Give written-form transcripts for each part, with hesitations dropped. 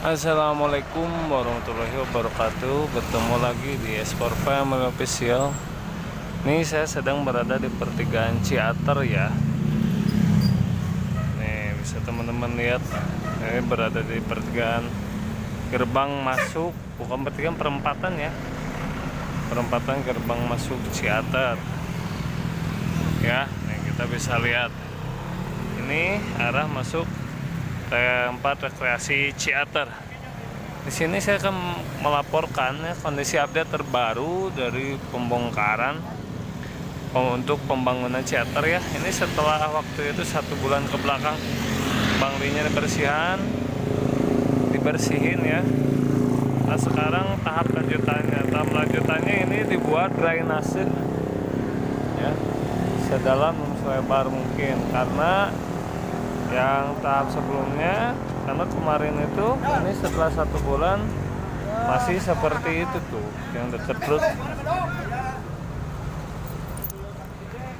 Assalamualaikum warahmatullahi wabarakatuh. Bertemu lagi di Espor Family Official. Ini saya sedang berada di pertigaan Ciater ya. Nih bisa teman-teman lihat. Ini berada di pertigaan gerbang masuk, bukan pertigaan, perempatan ya. Perempatan gerbang masuk Ciater. Ya, nih kita bisa lihat. Ini arah masuk tempat rekreasi Ciater. Di sini saya akan melaporkan ya, kondisi update terbaru dari pembongkaran untuk pembangunan Ciater ya. Ini setelah waktu itu 1 bulan ke belakang banglinya dibersihin ya. Nah sekarang tahap lanjutannya ini dibuat drainase ya, sedalam selebar mungkin, karena yang tahap sebelumnya, karena kemarin itu ini setelah 1 bulan masih seperti itu tuh yang deket truk.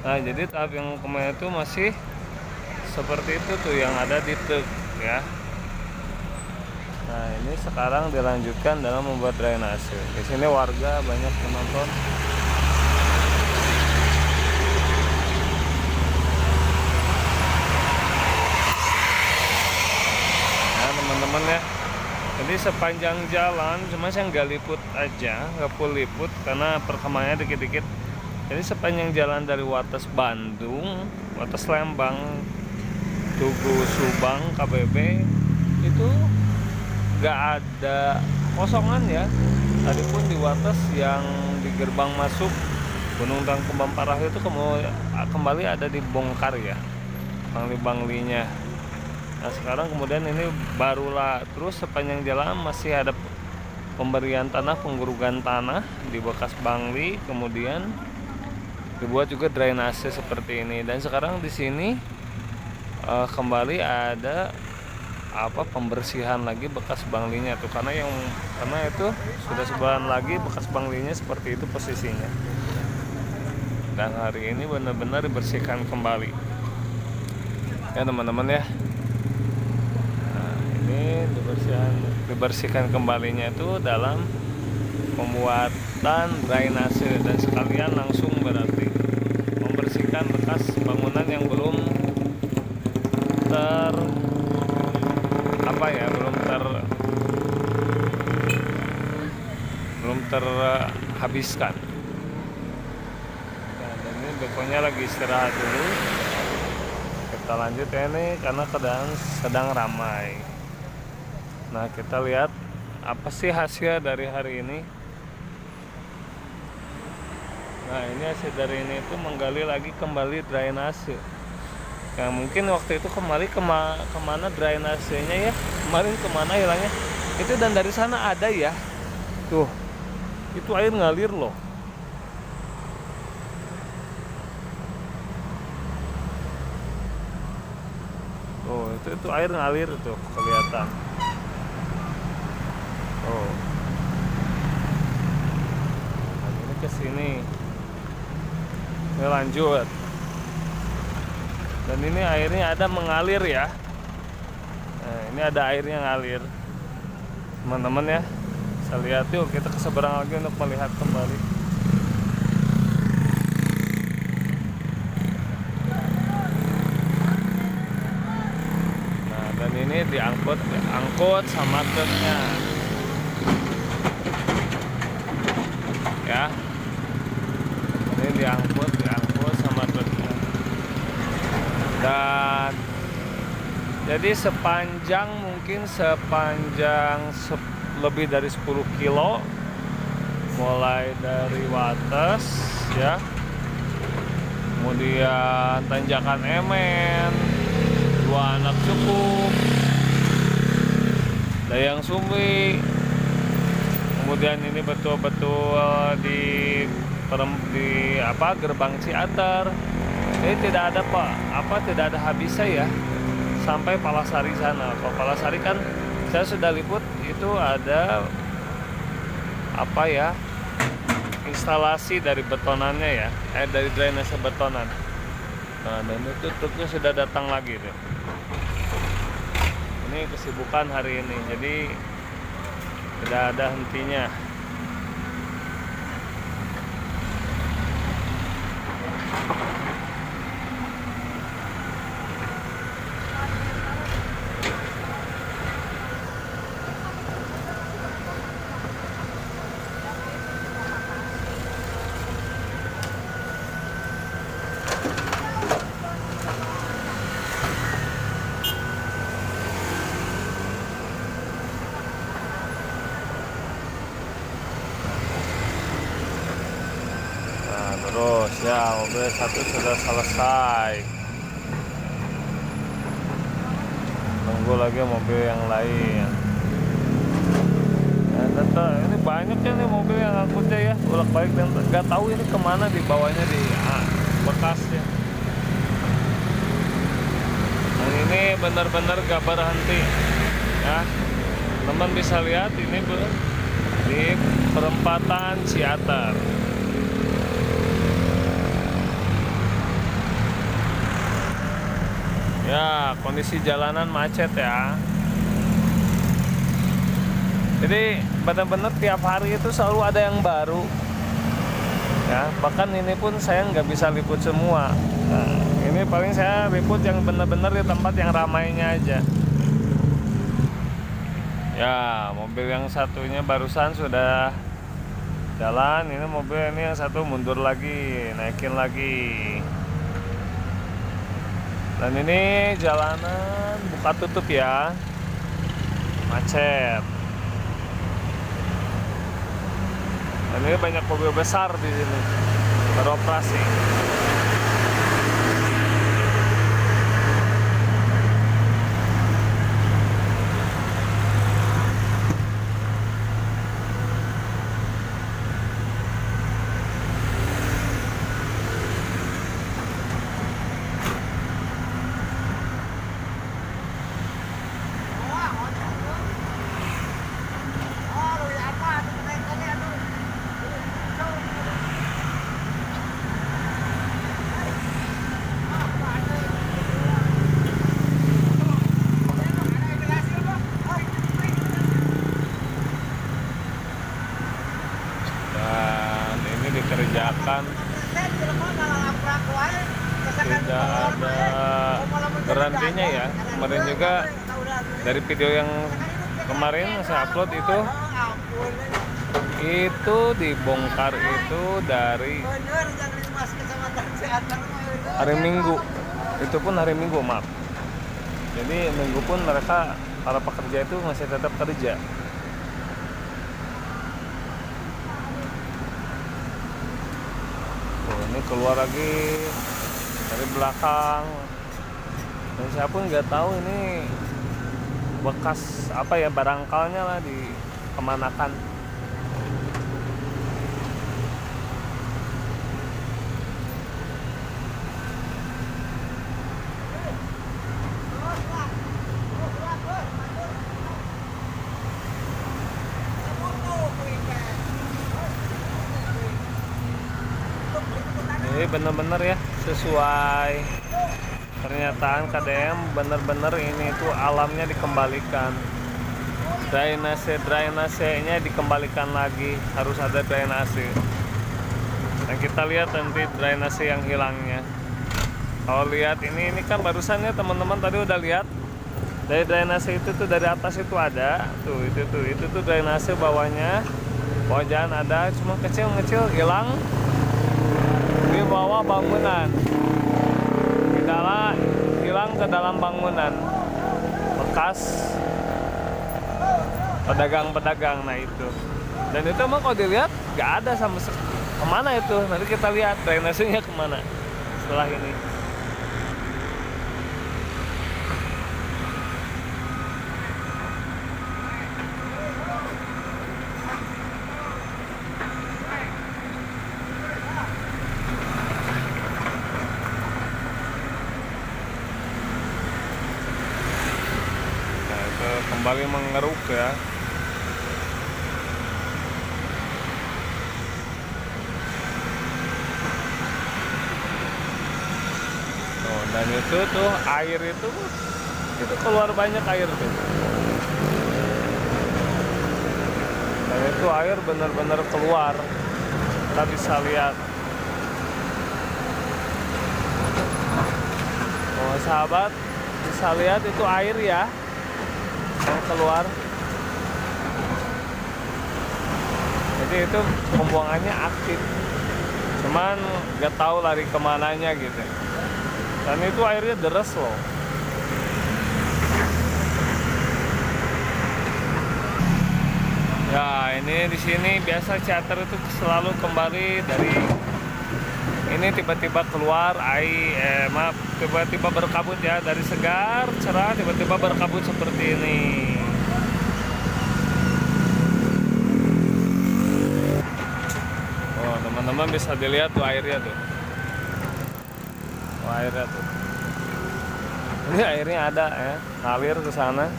Nah jadi tahap yang kemarin itu masih seperti itu tuh yang ada di truk ya. Nah ini sekarang dilanjutkan dalam membuat drainase. Di sini warga banyak menonton. Teman-teman ya, jadi sepanjang jalan, cuma saya nggak liput aja, nggak full liput karena perkembangannya dikit-dikit. Jadi sepanjang jalan dari Wates Bandung, Wates Lembang, Tugu Subang, KBB itu nggak ada kosongan ya. Tadi pun di Wates yang di gerbang masuk Gunung Tangkuban Parah itu kembali ada dibongkar ya, bangli-banglinya. Nah sekarang kemudian ini barulah terus sepanjang jalan masih ada pemberian tanah, penggerugan tanah di bekas bangli, kemudian dibuat juga drainase seperti ini. Dan sekarang di sini kembali ada pembersihan lagi bekas banglinya tuh, karena itu sudah sebulan lagi bekas banglinya seperti itu posisinya. Dan hari ini benar-benar dibersihkan kembali ya teman-teman ya. Dibersihkan kembalinya itu dalam pembuatan drainase, dan sekalian langsung berarti membersihkan bekas bangunan yang belum terhabiskan. Nah, dan ini bekonya lagi istirahat dulu. Kita lanjut ya ini karena keadaan sedang ramai. Nah kita lihat apa sih hasil dari hari ini. Nah ini hasil dari ini itu menggali lagi kembali drainase. Nah mungkin waktu itu kemana drainasenya ya, kemarin kemana hilangnya itu, dan dari sana ada ya tuh, itu air ngalir loh. Oh itu air ngalir tuh kelihatan. Oh, nah, ini ke sini, ini lanjut, dan ini airnya ada mengalir ya. Nah, ini ada airnya ngalir, teman-teman ya. Saya lihat yuk, kita ke seberang lagi untuk melihat kembali. Nah, dan ini diangkut sama truknya. Ya, ini diangkut sama truknya. Dan jadi sepanjang lebih dari 10 kilo mulai dari Wates ya, kemudian Tanjakan Emen, 2 Anak Cukup, Dayang Sumbi, kemudian ini betul-betul di gerbang Ciater. Jadi tidak ada habisnya ya sampai Palasari sana. Kalau Palasari kan saya sudah liput, itu ada instalasi dari betonannya ya, dari drainase betonan. Nah dan itu truknya sudah datang lagi tuh. Ini kesibukan hari ini. Jadi tidak ada hentinya. Terus ya, mobil satu sudah selesai. Tunggu lagi mobil yang lain. Nah, ini banyak ya nih mobil yang angkutnya ya, bolak-balik dan nggak tahu ini kemana dibawanya di bekasnya. Dan ini benar-benar gak berhenti ya. Teman bisa lihat ini di perempatan Ciater. Ya, kondisi jalanan macet ya. Jadi benar-benar tiap hari itu selalu ada yang baru. Ya, bahkan ini pun saya nggak bisa liput semua. Nah, ini paling saya liput yang benar-benar di tempat yang ramainya aja. Ya, mobil yang satunya barusan sudah jalan. Ini mobil ini yang satu mundur lagi, naikin lagi. Dan ini jalanan buka tutup ya, macet. Dan ini banyak mobil besar di sini beroperasi. Dikerjakan tidak ada berhentinya ya. Kemarin juga dari video yang kemarin saya upload itu dibongkar itu dari hari Minggu, itu pun hari Minggu maaf. Jadi Minggu pun mereka para pekerja itu masih tetap kerja. Ini keluar lagi dari belakang, dan saya pun nggak tahu ini bekas apa ya, barangkalnya lah di kemanakan. Jadi bener-bener ya sesuai pernyataan KDM, bener-bener ini tuh alamnya dikembalikan, drainase-nya dikembalikan lagi, harus ada drainase. Dan kita lihat nanti drainase yang hilangnya. Kalau lihat ini kan barusan ya teman-teman tadi udah lihat dari drainase itu tuh, dari atas itu ada tuh, itu tuh drainase bawahnya, bawah jalan ada, cuma kecil hilang di bawah bangunan, hilang ke dalam bangunan, bekas pedagang-pedagang. Nah itu, dan itu emang kalau dilihat nggak ada sama kemana itu. Nanti kita lihat drainasenya kemana setelah ini. Kembali mengeruk ya. Oh, dan itu tuh air itu keluar banyak air tuh. itu air benar-benar keluar. Kita bisa lihat. Oh sahabat, bisa lihat itu air ya yang keluar. Jadi itu pembuangannya aktif, cuman nggak tahu lari kemananya gitu. Dan itu airnya deras loh. Ya ini di sini biasa charter itu selalu kembali dari ini tiba-tiba keluar air, tiba-tiba berkabut ya, dari segar cerah tiba-tiba berkabut seperti ini. Oh teman-teman bisa dilihat tuh airnya tuh. Oh, airnya tuh. Ini airnya ada ya, ngalir ke sana.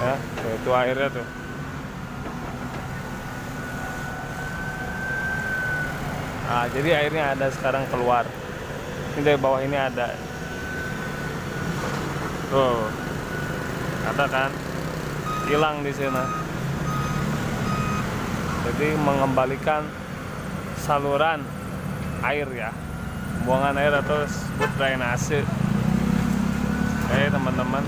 Ya, itu airnya tuh. Nah, jadi airnya ada sekarang keluar. Ini dari bawah ini ada. Tuh. Ada kan? Hilang di sana. Jadi mengembalikan saluran air ya. Buangan air atau disebut drainase. Oke, teman-teman.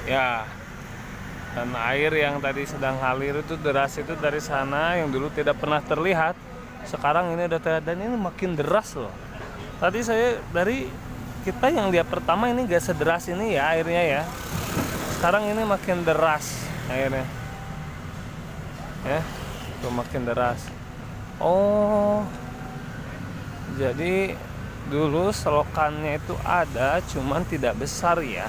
Ya, dan air yang tadi sedang ngalir itu deras itu dari sana yang dulu tidak pernah terlihat, sekarang ini udah terlihat dan ini makin deras loh. Tadi saya dari kita yang lihat pertama ini gak sederas ini ya airnya ya. Sekarang ini makin deras airnya. Ya, tuh makin deras. Oh, jadi dulu selokannya itu ada, cuman tidak besar ya.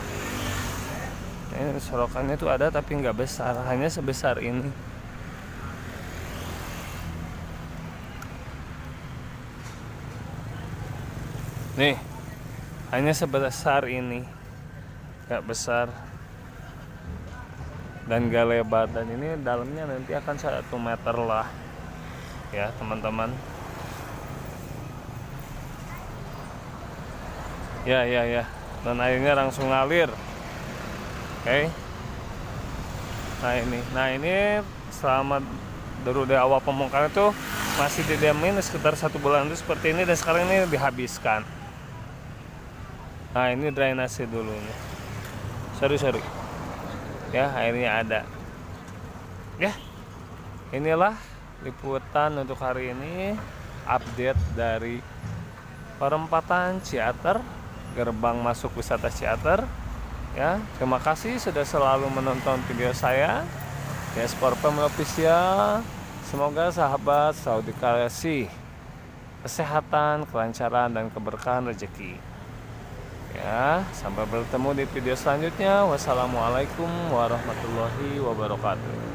Ini sorokannya itu ada tapi nggak besar, hanya sebesar ini. Nih, hanya sebesar ini, nggak besar dan nggak lebar. Dan ini dalamnya nanti akan 1 meter lah, ya teman-teman. Ya. Dan airnya langsung ngalir. Oke. Nah ini selama dari awal pembongkaran itu masih didiamin sekitar 1 bulan itu seperti ini, dan sekarang ini dihabiskan. Nah ini drainase dulu nih. Sorry. Ya airnya ada. Ya inilah liputan untuk hari ini, update dari perempatan Ciater, gerbang masuk wisata Ciater. Ya, terima kasih sudah selalu menonton video saya di Sport Family Official. Semoga sahabat selalu dikasih kesehatan, kelancaran, dan keberkahan rezeki. Ya, sampai bertemu di video selanjutnya. Wassalamualaikum warahmatullahi wabarakatuh.